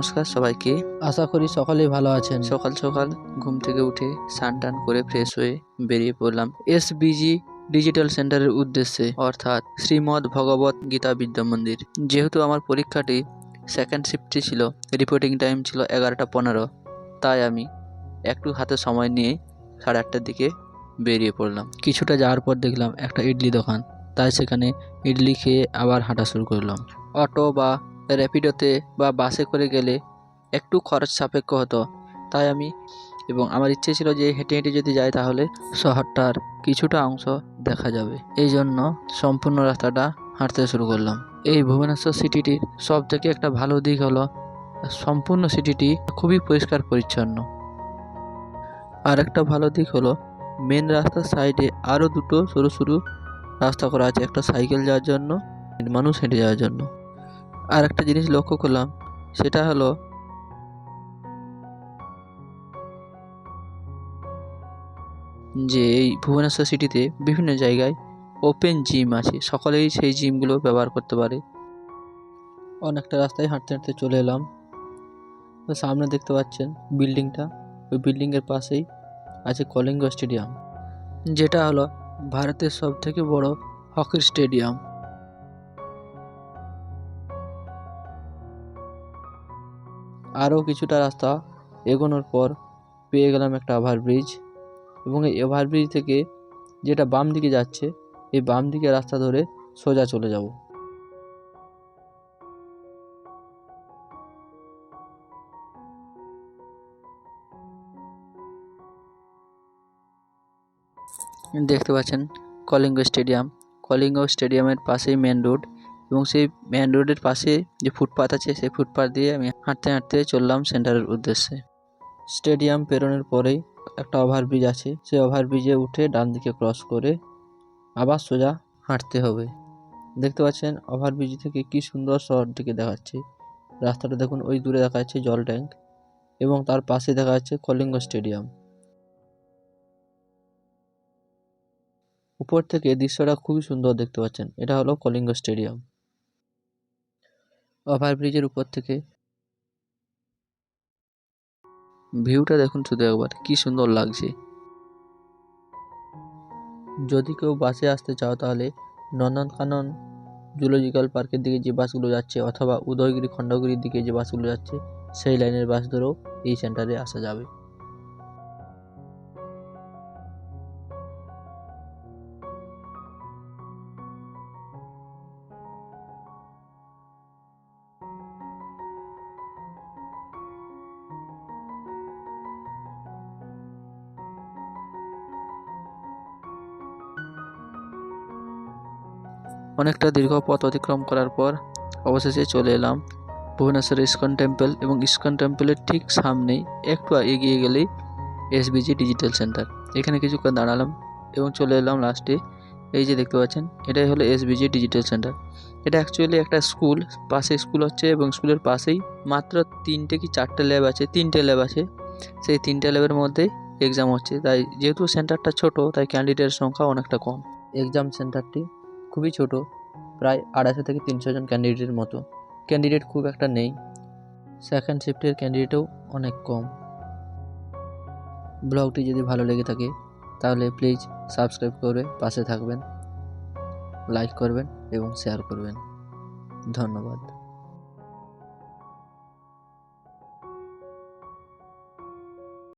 নমস্কার সবাইকে। আশা করি সকলেই ভালো আছেন। সকাল সকাল ঘুম থেকে উঠে স্নান টান করে ফ্রেশ হয়ে বেরিয়ে পড়লাম এসবিজি ডিজিটাল সেন্টারের উদ্দেশ্যে, অর্থাৎ শ্রীমদ্ ভগবত গীতা বিদ্যা মন্দির। যেহেতু আমার পরীক্ষাটি সেকেন্ড শিফটে ছিল, রিপোর্টিং টাইম ছিল 11:15, তাই আমি একটু হাতে সময় নিয়ে 8:30টার দিকে বেরিয়ে পড়লাম। কিছুটা যাওয়ার পর দেখলাম একটা ইডলি দোকান, তাই সেখানে ইডলি খেয়ে আবার হাঁটা শুরু করলাম। অটো বা র্যাপিডোতে বা বাসে করে গেলে একটু খরচ সাপেক্ষ হতো, তাই আমার ইচ্ছে ছিল যে হেঁটে হেঁটে যদি যাই তাহলে শহরটার কিছুটা অংশ দেখা যাবে, এই জন্য সম্পূর্ণ রাস্তাটা হাঁটতে শুরু করলাম। এই ভুবনেশ্বর সিটিটির সব থেকে একটা ভালো দিক হলো সম্পূর্ণ সিটিটি খুবই পরিষ্কার পরিচ্ছন্ন। আর একটা ভালো দিক হলো মেন রাস্তার সাইডে আরও দুটো সরু সরু রাস্তা করা আছে, একটা সাইকেল যাওয়ার জন্য, মানুষ হেঁটে যাওয়ার জন্য। আর একটা জিনিস লক্ষ্য করলাম, সেটা হলো যে এই ভুবনেশ্বর সিটিতে বিভিন্ন জায়গায় ওপেন জিম আছে, সকলেই সেই জিমগুলো ব্যবহার করতে পারে। অনেকটা রাস্তায় হাঁটতে হাঁটতে চলে এলাম। তো সামনে দেখতে পাচ্ছেন বিল্ডিংটা, ওই বিল্ডিংয়ের পাশেই আছে কলিঙ্গ স্টেডিয়াম, যেটা হলো ভারতের সবথেকে বড় হকির স্টেডিয়াম। আরও কিছুটা রাস্তা এগোনোর পর পেয়ে গেলাম একটা ওভারব্রিজ, এবং এই ওভারব্রিজ থেকে যেটা বাম দিকে যাচ্ছে, এই বাম দিকে রাস্তা ধরে সোজা চলে যাব। দেখতে পাচ্ছেন কলিঙ্গ স্টেডিয়াম। কলিঙ্গ স্টেডিয়ামের পাশেই মেন রোড, এবং সেই মেন রোডের পাশে যে ফুটপাথ আছে, সেই ফুটপাথ দিয়ে আমি হাঁটতে হাঁটতে চললাম সেন্টারের উদ্দেশ্যে। স্টেডিয়াম পেরোনোর পরেই একটা ওভারব্রিজ আছে, সেই ওভারব্রিজে উঠে ডান দিকে ক্রস করে আবার সোজা হাঁটতে হবে। দেখতে পাচ্ছেন ওভারব্রিজ থেকে কি সুন্দর শহরটিকে দেখাচ্ছে। রাস্তাটা দেখুন, ওই দূরে দেখা যাচ্ছে জল ট্যাঙ্ক, এবং তার পাশে দেখা যাচ্ছে কলিঙ্গ স্টেডিয়াম। উপর থেকে দৃশ্যটা খুবই সুন্দর দেখতে পাচ্ছেন, এটা হলো কলিঙ্গ স্টেডিয়াম। ওভারব্রিজের উপর থেকে ভিউটা দেখুন শুধু একবার, কি সুন্দর লাগছে। যদি কেউ বাসে আসতে চাও তাহলে নন্দনকানন জুলজিক্যাল পার্কের দিকে যে বাসগুলো যাচ্ছে, অথবা উদয়গিরি খণ্ডগিরির দিকে যে বাসগুলো যাচ্ছে, সেই লাইনের বাস ধরেও এই সেন্টারে আসা যাবে। অনেকটা দীর্ঘ পথ অতিক্রম করার পর অবশেষে চলে এলাম ভুবনেশ্বরের ইস্কন টেম্পল, এবং ইস্কন টেম্পলের ঠিক সামনেই একটু এগিয়ে গেলেই এসবিজি ডিজিটাল সেন্টার। এখানে কিছুক্ষণ দাঁড়ালাম এবং চলে এলাম লাস্টে। এই যে দেখতে পাচ্ছেন, এটাই হলো এসবিজি ডিজিটাল সেন্টার। এটা অ্যাকচুয়ালি একটা স্কুল, পাশে স্কুল হচ্ছে, এবং স্কুলের পাশেই মাত্র 3টে কি 4টে ল্যাব আছে, 3টে ল্যাব আছে। সেই 3টে ল্যাবের মধ্যেই এক্সাম হচ্ছে, তাই যেহেতু সেন্টারটা ছোট, তাই ক্যান্ডিডেটের সংখ্যা অনেকটা কম। এক্সাম সেন্টারটি খুবই ছোট, প্রায় 250 থেকে 300 জন ক্যান্ডিডেটের মতো। ক্যান্ডিডেট খুব একটা নেই, সেকেন্ড শিফটের ক্যান্ডিডেটও অনেক কম। ব্লগটি যদি ভালো লেগে থাকে তাহলে প্লিজ সাবস্ক্রাইব করে পাশে থাকবেন, লাইক করবেন এবং শেয়ার করবেন। ধন্যবাদ।